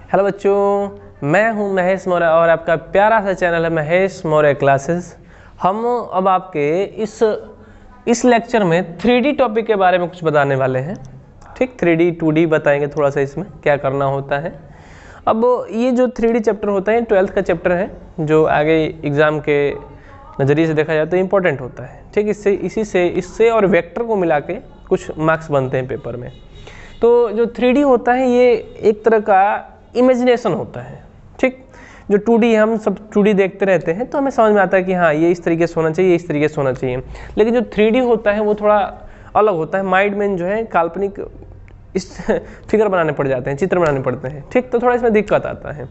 Hello बच्चों, मैं हूं महेश मौर्य और आपका प्यारा सा चैनल है महेश मौर्य क्लासेस। हम अब आपके इस लेक्चर में 3D टॉपिक के बारे में कुछ बताने वाले हैं। ठीक, 3D 2D बताएंगे थोड़ा सा इसमें क्या करना होता है। अब ये जो 3D चैप्टर होता है 12th का चैप्टर है, जो आगे एग्ज़ाम के नज़रिए से देखा जाए तो इम्पोर्टेंट होता है। ठीक, इससे और वेक्टर को मिला के कुछ मार्क्स बनते हैं पेपर में। तो जो 3D होता है ये एक तरह का इमेजिनेशन होता है। ठीक, जो 2D हम सब 2D देखते रहते हैं तो हमें समझ में आता है कि हाँ ये इस तरीके से होना चाहिए, इस तरीके से होना चाहिए। लेकिन जो 3D होता है वो थोड़ा अलग होता है। माइंड में जो है काल्पनिक इस फिगर बनाने पड़ जाते हैं, चित्र बनाने पड़ते हैं। ठीक, तो थोड़ा इसमें दिक्कत आता है।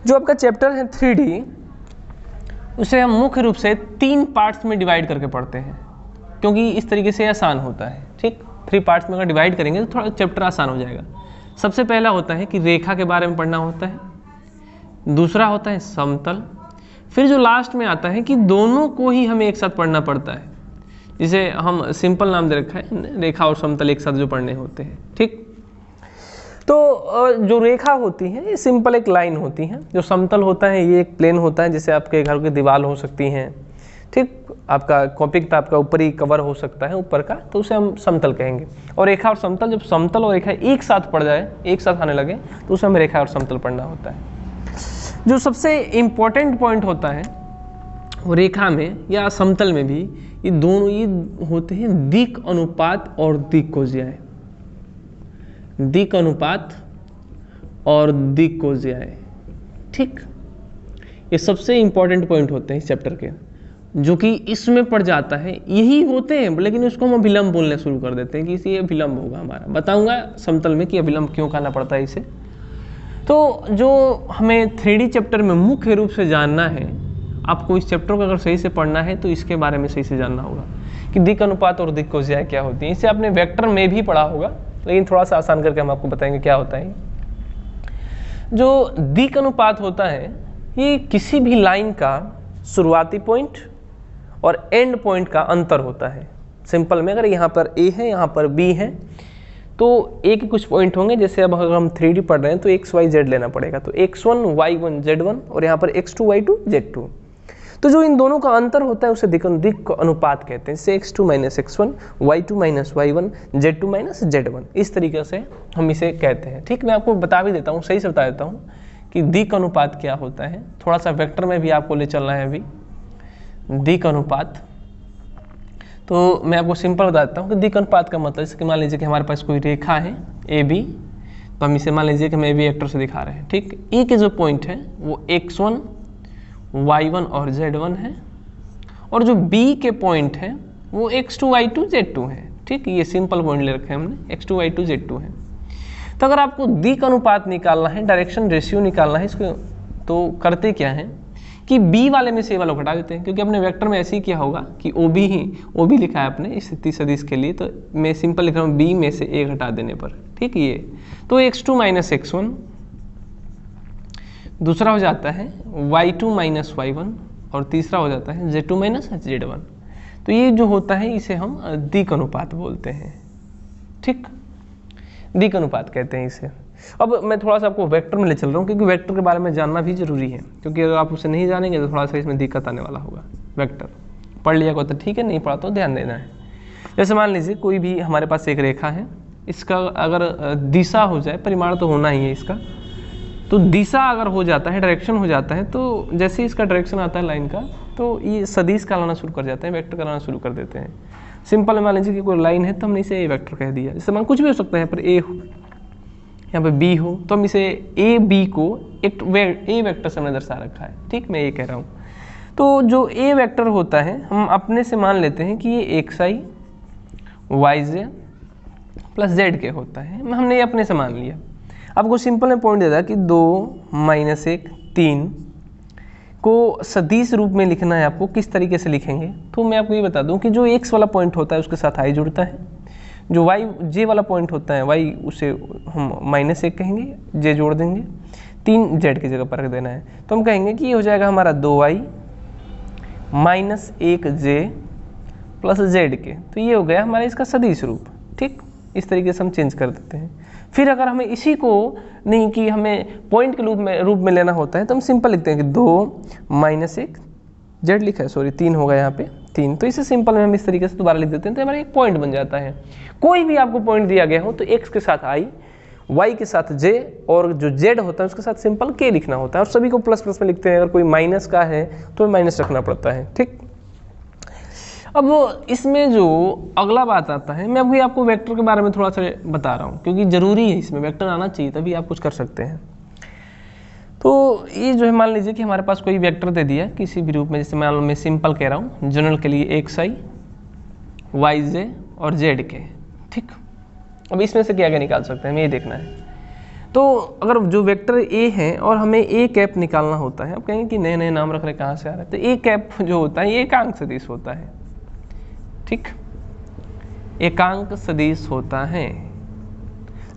जो आपका चैप्टर है 3D, उसे हम मुख्य रूप से 3 पार्ट्स में डिवाइड करके पढ़ते हैं, क्योंकि इस तरीके से आसान होता है। ठीक, 3 पार्ट्स में अगर डिवाइड करेंगे तो थोड़ा चैप्टर आसान हो जाएगा। सबसे पहला होता है कि रेखा के बारे में पढ़ना होता है, दूसरा होता है समतल, फिर जो लास्ट में आता है कि दोनों को ही हमें एक साथ पढ़ना पड़ता है, जिसे हम सिंपल नाम दे रखा है, रेखा और समतल एक साथ जो पढ़ने होते हैं। ठीक, तो जो रेखा होती है ये सिंपल एक लाइन होती है, जो समतल होता है ये एक प्लेन होता है, जैसे आपके घर की दीवार हो सकती हैं। ठीक, आपका कॉपी किताब का ऊपरी कवर हो सकता है ऊपर का, तो उसे हम समतल कहेंगे। और रेखा और समतल, जब समतल और रेखा एक साथ पड़ जाए, एक साथ आने लगे, तो उसे हमें रेखा और समतल पढ़ना होता है। जो सबसे इम्पोर्टेंट पॉइंट होता है वो रेखा में या समतल में भी, ये दोनों ये होते हैं दिक् अनुपात और दिक्कोज्याय। दिक् अनुपात और दिक्कोज्याय। ठीक, ये सबसे इम्पोर्टेंट पॉइंट होते हैं इस चैप्टर के, जो कि इसमें पड़ जाता है। यही होते हैं, लेकिन उसको हम अभिलंब बोलने शुरू कर देते हैं कि इसे अभिलंब होगा हमारा। बताऊंगा समतल में कि अभिलंब क्यों करना पड़ता है इसे। तो जो हमें 3D चैप्टर में मुख्य रूप से जानना है, आपको इस चैप्टर को अगर सही से पढ़ना है तो इसके बारे में सही से जानना होगा कि दिक् अनुपात और दिक्कोज्याय क्या होती है। इसे आपने वेक्टर में भी पढ़ा होगा, लेकिन थोड़ा सा आसान करके हम आपको बताएंगे क्या होता है। जो दिक् अनुपात होता है ये किसी भी लाइन का शुरुआती पॉइंट और एंड पॉइंट का अंतर होता है। सिंपल में अगर यहाँ पर A है, यहाँ पर B है, तो A के कुछ पॉइंट होंगे। जैसे अब अगर हम 3D पढ़ रहे हैं तो x, y, z लेना पड़ेगा, तो x1, y1, z1 और यहाँ पर x2, y2, z2। तो जो इन दोनों का अंतर होता है उसे दिक् अनुपात कहते हैं। जैसे x2 - x1, y2 - y1, z2 - z1, इस तरीके से हम इसे कहते हैं। ठीक, मैं आपको बता भी देता हूँ, सही से बता देता हूँ कि दिक् अनुपात क्या होता है। थोड़ा सा वेक्टर में भी आपको ले चलना है अभी। दिक् अनुपात, तो मैं आपको सिंपल बता देता हूँ कि दिक् अनुपात का मतलब, जैसे कि मान लीजिए कि हमारे पास कोई रेखा है AB, तो हम इसे मान लीजिए कि हम AB वेक्टर से दिखा रहे हैं। ठीक, E के जो पॉइंट है वो x1, y1 और z1 है, और जो B के पॉइंट है वो x2, y2, z2 है। ठीक, ये सिंपल पॉइंट ले रखे हैं हमने, x2, y2, z2 है। तो अगर आपको दिक् अनुपात निकालना है, डायरेक्शन रेशियो निकालना है इसको, तो करते क्या है कि B वाले में से A वाला को हटा देते हैं, क्योंकि अपने वेक्टर में ऐसे ही किया होगा कि OB लिखा है आपने स्थिति सदिश के लिए, तो मैं सिंपल लिख रहा हूँ B में से A घटा देने पर। ठीक, ये तो x2 - x1, दूसरा हो जाता है y2 - y1, और तीसरा हो जाता है z2 - z1। तो ये जो होता है इसे हम दिक् अनुपात बोलते हैं। ठीक, दिक् अनुपात कहते हैं इसे। अब मैं थोड़ा सा आपको वेक्टर में ले चल रहा हूँ, क्योंकि वेक्टर के बारे में जानना भी जरूरी है, क्योंकि अगर आप उसे नहीं जानेंगे तो थोड़ा सा इसमें दिक्कत आने वाला होगा। वेक्टर पढ़ लिया को तो ठीक है, नहीं पढ़ा तो ध्यान देना है। जैसे मान लीजिए कोई भी हमारे पास एक रेखा है, इसका अगर दिशा हो जाए, परिमाण तो होना ही है इसका, तो दिशा अगर हो जाता है, डायरेक्शन हो जाता है, तो जैसे इसका डायरेक्शन आता है लाइन का, तो ये सदिश कहलाना शुरू कर जाते हैं, वेक्टर कहलाना शुरू कर देते हैं। सिंपल मान लीजिए कि कोई लाइन है तो हमने इसे वेक्टर कह दिया। जैसे मान कुछ भी हो सकता है, यहाँ पर A हो, यहाँ पे B हो, तो हम इसे AB को एक A वेक्टर से हमने दर्शा रखा है। ठीक, मैं ये कह रहा हूँ। तो जो A वेक्टर होता है हम अपने से मान लेते हैं कि ये xi, yj प्लस z के होता है, हमने ये अपने से मान लिया। आपको सिंपल में पॉइंट दे दिया कि 2 - 1 3 को सदिश रूप में लिखना है आपको। किस तरीके से लिखेंगे, तो मैं आपको ये बता दूं कि जो x वाला पॉइंट होता है उसके साथ i जुड़ता है, जो j वाला पॉइंट होता है y, उसे हम -1 कहेंगे, j जोड़ देंगे, 3 z की जगह पर रख देना है। तो हम कहेंगे कि ये हो जाएगा हमारा 2y - 1j प्लस z के। तो ये हो गया हमारा इसका सदिश रूप। ठीक, इस तरीके से हम चेंज कर देते हैं। फिर अगर हमें इसी को नहीं कि हमें पॉइंट के रूप में लेना होता है तो हम सिंपल लिखते हैं कि 2 माइनस 1 जेड लिखा है, सॉरी 3 होगा यहाँ पे 3, तो इसे सिंपल में हम इस तरीके से दोबारा लिख देते हैं तो हमारा एक पॉइंट बन जाता है। कोई भी आपको पॉइंट दिया गया हो तो x के साथ i, y के साथ j और जो z होता है उसके साथ सिंपल k लिखना होता है और सभी को प्लस प्लस में लिखते हैं। अगर कोई माइनस का है तो माइनस रखना पड़ता है, ठीक। अब इसमें जो अगला बात आता है, मैं अभी आपको वेक्टर के बारे में थोड़ा सा बता रहा हूँ क्योंकि ज़रूरी है, इसमें वेक्टर आना चाहिए तभी आप कुछ कर सकते हैं। तो ये जो है मान लीजिए कि हमारे पास कोई वेक्टर दे दिया किसी भी रूप में, जैसे मान लो मैं सिंपल कह रहा हूँ जनरल के लिए xi, yj और zk, ठीक। अब इसमें से क्या क्या निकाल सकते हैं हमें ये देखना है। तो अगर जो वेक्टर a है और हमें a कैप निकालना होता है, अब कहेंगे कि नए नए नाम रख रहे कहाँ से आ रहे हैं, तो a कैप जो होता है ये एकांक सदिश होता है, ठीक, एकांक सदिश होता है।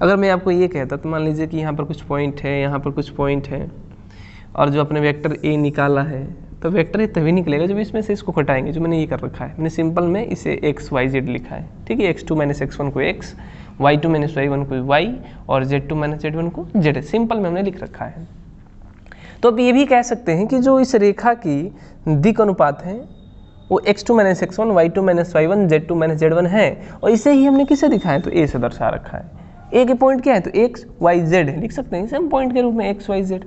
अगर मैं आपको ये कहता तो मान लीजिए कि यहाँ पर कुछ पॉइंट है, यहाँ पर कुछ पॉइंट है और जो अपने वेक्टर a निकाला है, तो वेक्टर ये तभी निकलेगा जब इसमें से इसको घटाएंगे, जो मैंने ये कर रखा है। मैंने सिंपल में इसे x y z लिखा है, ठीक है, x2 माइनस x1 को x, y2 माइनस y1 को y और z2 माइनस z1 को z, सिंपल में हमने लिख रखा है। तो अब ये भी कह सकते हैं कि जो इस रेखा की दिक् अनुपात है वो x2 minus x1, y2 minus y1, z2 minus z1 है और इसे ही हमने किसे दिखाया तो a से दर्शा रखा है। a के पॉइंट क्या है तो x y z लिख सकते हैं इसे हम पॉइंट के रूप में x y z,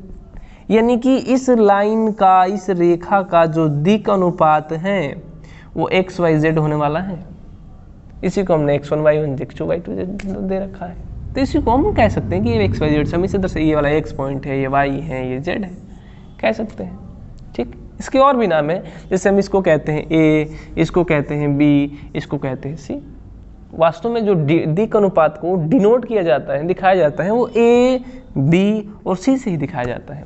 यानी कि इस लाइन का, इस रेखा का जो दिक् अनुपात है वो x y z होने वाला है। इसी को हमने x1 y1 x2 y2 दे रखा है, तो इसी को हम कह सकते हैं कि ये x y z, हम इसे दर्शा, ये वाला x पॉइंट है, ये y है, ये z है, कह सकते हैं, ठीक। इसके और भी नाम है, जैसे हम इसको कहते हैं a, इसको कहते हैं b, इसको कहते हैं c। वास्तव में जो दिक् अनुपात को डिनोट किया जाता है, दिखाया जाता है, वो a, b और c से ही दिखाया जाता है।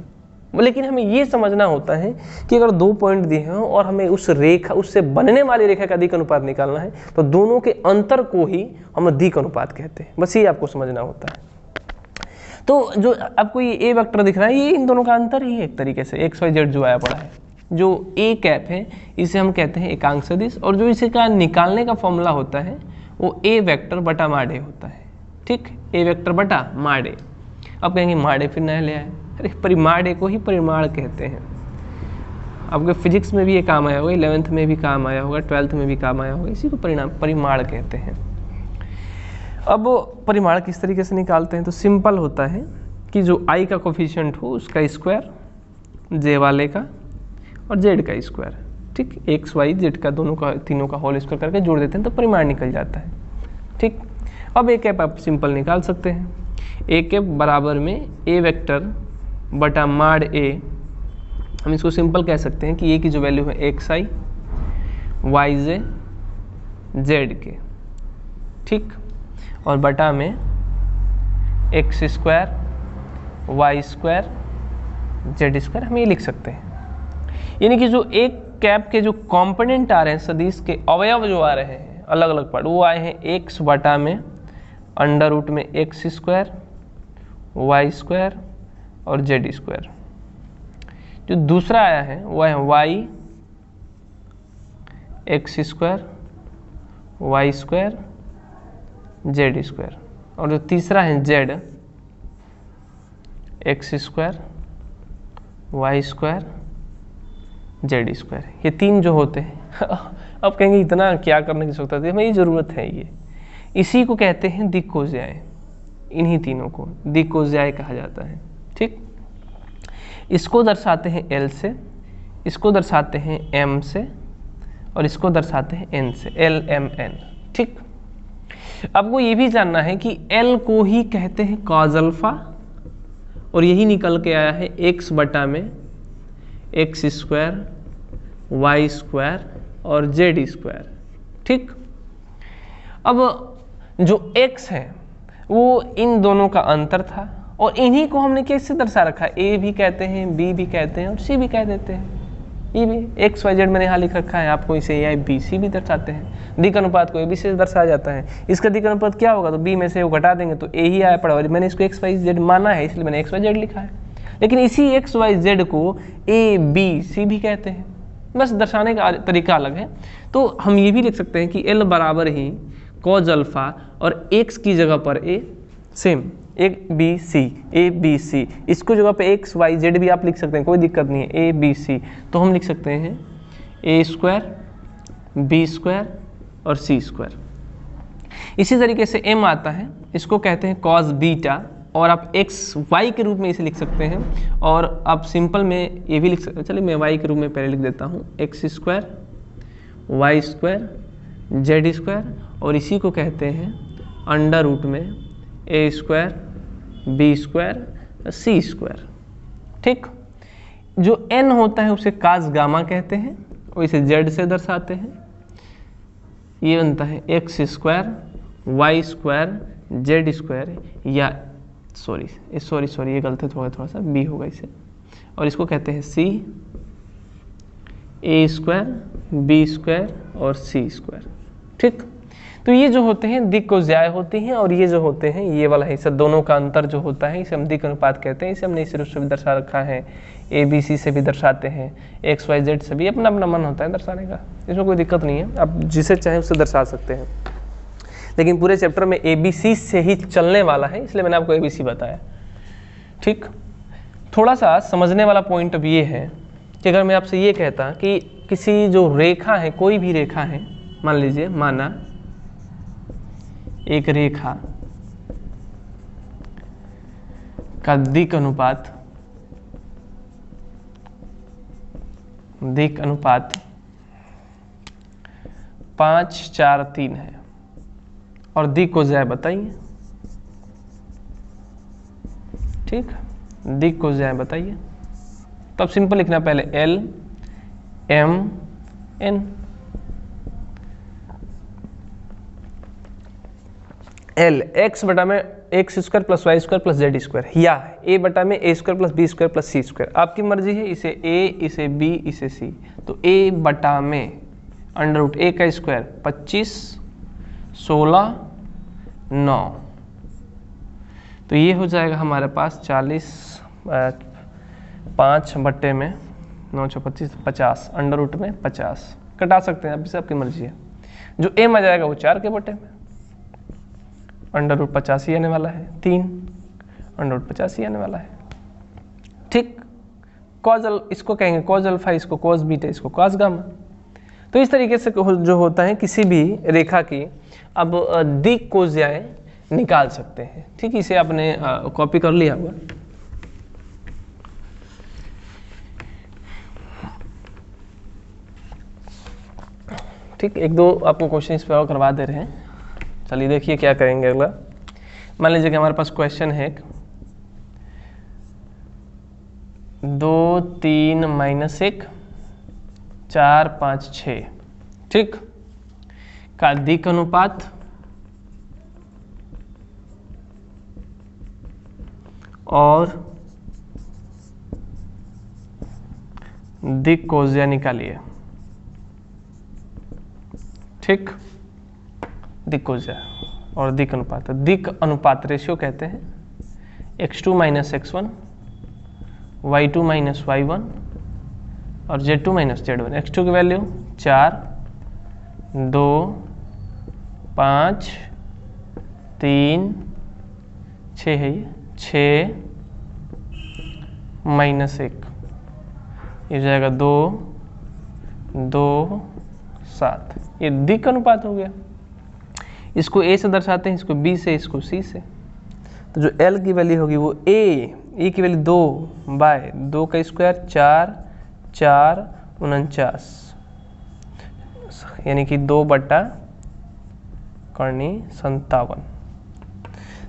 लेकिन हमें ये समझना होता है कि अगर दो पॉइंट दिए हैं और हमें उस रेखा, उससे बनने वाली रेखा का दिक् अनुपात निकालना है तो दोनों के अंतर को ही हम दिक् अनुपात कहते हैं, बस ये आपको समझना होता है। तो जो आपको ये a वेक्टर दिख रहा है ये इन दोनों का अंतर ही है एक तरीके से, x y z जो आया पड़ा है। जो a कैप है इसे हम कहते हैं एकांक सदिश और जो इसे का निकालने का फॉर्मूला होता है वो a वेक्टर बटा माडे होता है, ठीक, a वेक्टर बटा माडे। अब कहेंगे माडे फिर नया ले आए, अरे परिमाण को ही परिमाण कहते हैं। आपके फिजिक्स में भी ये काम आया होगा, 11th में भी काम आया होगा, 12th में भी काम आया होगा, इसी को परिमाण कहते हैं। अब परिमाण किस तरीके से निकालते हैं तो सिंपल होता है कि जो i का कोफिशिएंट हो उसका स्क्वायर, j वाले का और z का स्क्वायर, ठीक, x y z का दोनों का, तीनों का होल स्क्वायर करके जोड़ देते हैं तो परिमाण निकल जाता है, ठीक। अब a कैप आप सिंपल निकाल सकते हैं, a कैप बराबर में a वेक्टर बटा माड a, हम इसको सिंपल कह सकते हैं कि a की जो वैल्यू है x i y j z k, ठीक, और बटा में x square y square z square, हम ये लिख सकते हैं। यानी कि जो एक कैप के जो कंपोनेंट आ रहे हैं, सदिश के अवयव जो आ रहे हैं अलग अलग पार्ट, वो आए हैं एक्स बटा में अंडर रूट में एक्स स्क्वायर वाई स्क्वायर और जेड स्क्वायर। जो दूसरा आया है वो है y x square y square z square, और जो तीसरा है z x square y square z square. ये तीन जो होते हैं अब कहेंगे इतना क्या करने की जरूरत है, हमें ये ज़रूरत है, ये इसी को कहते हैं दिक्कोज्याय। इन्हीं तीनों को दिक्कोज्याय कहा जाता है, ठीक। इसको दर्शाते हैं L से, इसको दर्शाते हैं M से और इसको दर्शाते हैं N से, L M N, ठीक। आपको ये भी जानना है कि L को ही कहते हैं कॉज अल्फा और यही निकल के आया है x बटा में एक्स स्क्वायर वाई स्क्वायर और जेड स्क्वायर, ठीक। अब जो x है वो इन दोनों का अंतर था और इन्हीं को हमने कैसे दर्शा रखा है, a भी कहते हैं, b भी कहते हैं और c भी कह देते हैं। ये भी एक्स वाई जेड मैंने यहाँ लिख रखा है, आपको इसे ए आई बी सी भी दर्शाते हैं। दिक् अनुपात को ए बी से दर्शाया जाता है। इसका दिक् अनुपात क्या होगा तो b में से वो घटा देंगे तो a ही आया पड़ा, और मैंने इसको एक्स वाई जेड माना है इसलिए मैंने एक्स वाई जेड लिखा है। लेकिन इसी एक्स वाई जेड को ए बी सी भी कहते हैं, बस दर्शाने का तरीका अलग है। तो हम ये भी लिख सकते हैं कि L बराबर ही कॉज अल्फा और x की जगह पर a, सेम एक b c, a b c, इसको जगह पे एक्स वाई जेड भी आप लिख सकते हैं, कोई दिक्कत नहीं है, ए बी सी। तो हम लिख सकते हैं ए स्क्वायर बी स्क्वायर और सी स्क्वायर। इसी तरीके से m आता है, इसको कहते हैं कॉस बीटा, और आप एक्स वाई के रूप में इसे लिख सकते हैं, और आप सिंपल में ये भी लिख सकते हैं। चलिए मैं वाई के रूप में पहले लिख देता हूँ, x square y square z square, और इसी को कहते हैं अंडर रूट में a square b square c square. ठीक, जो n होता है उसे कास गामा कहते हैं, और इसे z से दर्शाते हैं। ये बनता है x square y square z square, या सॉरी ये गलत है, थोड़ा सा b होगा इसे, और इसको कहते हैं c ए स्क्वायर बी स्क्वायर और सी स्क्वायर। ठीक, तो ये जो होते हैं दिक्कोज्याय होती हैं, और ये जो होते हैं ये वाला हिस्सा, दोनों का अंतर जो होता है इसे हम दिक् अनुपात कहते हैं। इसे हमने इस रूप से भी दर्शा रखा है, ए बी सी से भी दर्शाते हैं, एक्स वाई जेड से भी, अपना अपना मन होता है दर्शाने का, इसमें कोई दिक्कत नहीं है, आप जिसे चाहें उससे दर्शा सकते हैं। लेकिन पूरे चैप्टर में ए बी सी से ही चलने वाला है, इसलिए मैंने आपको ए बी सी बताया। ठीक, थोड़ा सा समझने वाला पॉइंट अब ये है कि अगर मैं आपसे ये कहता कि किसी जो रेखा है, कोई भी रेखा है, मान लीजिए माना एक रेखा का दिक् अनुपात 5 4 3 है, और दिक्कोज्याय बताइए। ठीक, दिक्कोज्याय बताइए। तब सिंपल लिखना पहले L M N। L x बटा में x square plus y square plus z square, या a बटा में a square plus b square plus c square. आपकी मर्जी है, इसे a इसे b इसे c। तो a बटा में अंडर रूट a का स्क्वायर 25 16 9, तो ये हो जाएगा हमारे पास 40 5 बट्टे में 9 6 25 50, अंडर रूट में 50 कटा सकते हैं, अब से आपकी मर्जी है। जो m आ जाएगा वो 4 के बटे में अंडर रूट 50 ही आने वाला है, 3 अंडर रूट 50 ही आने वाला है। ठीक, कॉजल इसको कहेंगे कॉज अल्फा, इसको कॉज बीटा, इसको कॉज गामा। तो इस तरीके से जो होता है किसी भी रेखा की अब दिक्कोज्याय निकाल सकते हैं। ठीक, इसे आपने कॉपी कर लिया होगा। ठीक, एक दो आपको क्वेश्चन इस पर और करवा दे रहे हैं। चलिए देखिए क्या करेंगे अगला। मान लीजिए कि हमारे पास क्वेश्चन है 2 3 - 1 4 5 6, ठीक, का दिक् अनुपात और दिक्कोज्याय निकालिए। ठीक, दिक्कोज्याय और दिक् अनुपात, दिक् अनुपात रेशियो कहते हैं x2 - x1 y2 - y1 और z2 - z1। x2 की वैल्यू 4 2 5 3 6 है, ये 6 - 1 ये जाएगा 2 2 7, ये दिक् अनुपात हो गया। इसको a से दर्शाते हैं, इसको b से, इसको c से। तो जो l की वैल्यू होगी वो a की वैल्यू 2 बाय 2 का स्क्वायर 4 4 49, यानी कि 2 बटा 57।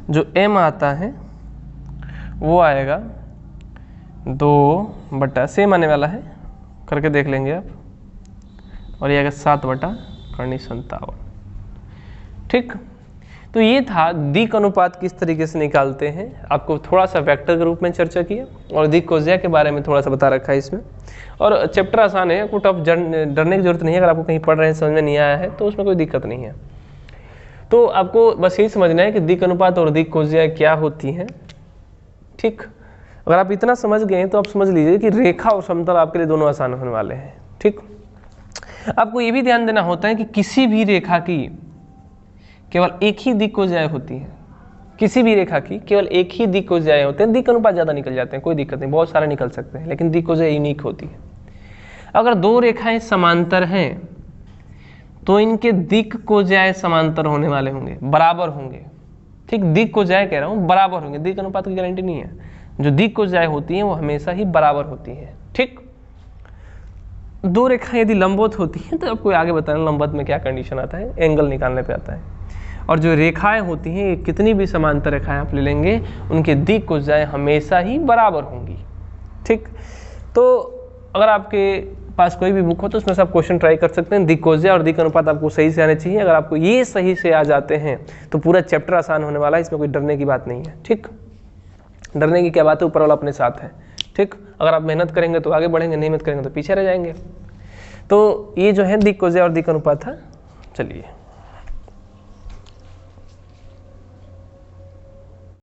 जो m आता है वो आएगा 2 बटा, सेम आने वाला है, करके देख लेंगे आप, और ये आएगा 7 बटा 57। ठीक, तो ये था दिक् अनुपात किस तरीके से निकालते हैं। आपको थोड़ा सा वेक्टर के रूप में चर्चा किया, और दिक्कोज्याय के बारे में थोड़ा सा बता रखा है इसमें। और चैप्टर आसान है, कोई टफ डरने की जरूरत नहीं है। अगर आपको कहीं पढ़ रहे हैं समझ में नहीं आया है तो उसमें कोई दिक्कत नहीं है। तो आपको बस यही समझना है कि दिक् अनुपात और दिक्कोज्याय क्या होती हैं। ठीक, अगर आप इतना समझ गए तो आप समझ लीजिए कि रेखा और समतल आपके लिए दोनों आसान होने वाले हैं। ठीक, आपको ये भी ध्यान देना होता है कि किसी भी रेखा की केवल एक ही दिक्कोज्याय होती है, किसी भी रेखा की केवल एक ही दिक् कोज्याएं होते हैं, दिक् अनुपात ज़्यादा निकल जाते हैं, कोई दिक्कत नहीं, बहुत सारे निकल सकते हैं, लेकिन दिक् कोज्या यूनिक होती है। अगर दो रेखाएं समांतर हैं तो इनके दिक् कोज्याएं समांतर होने वाले होंगे, बराबर होंगे। ठीक, दिक् कोज्याएं कह रहा हूँ, बराबर होंगे, दिक् अनुपात की गारंटी नहीं है। जो दिक् कोज्याएं होती हैं वो हमेशा ही बराबर होती हैं। ठीक, दो रेखाएं यदि लंबवत होती हैं तो आपको आगे बताना लंबवत में क्या कंडीशन आता है, एंगल निकालने पे आता है। और जो रेखाएं होती हैं, ये कितनी भी समांतर रेखाएं आप ले लेंगे, उनके दिक् कोज्याएं हमेशा ही बराबर होंगी। ठीक, तो अगर आपके पास कोई भी बुक हो तो उसमें से आप क्वेश्चन ट्राई कर सकते हैं। दिक् कोज्या और दिक् अनुपात आपको सही से आने चाहिए। अगर आपको ये सही से आ जाते हैं तो पूरा चैप्टर आसान होने वाला है, इसमें कोई डरने की बात नहीं है। ठीक, डरने की क्या बात है, ऊपर वाला अपने साथ है। ठीक, अगर आप मेहनत करेंगे तो आगे बढ़ेंगे, नहीं मेहनत करेंगे तो पीछे रह जाएंगे। तो ये जो है दिक् कोज्या और दिक् अनुपात है। चलिए।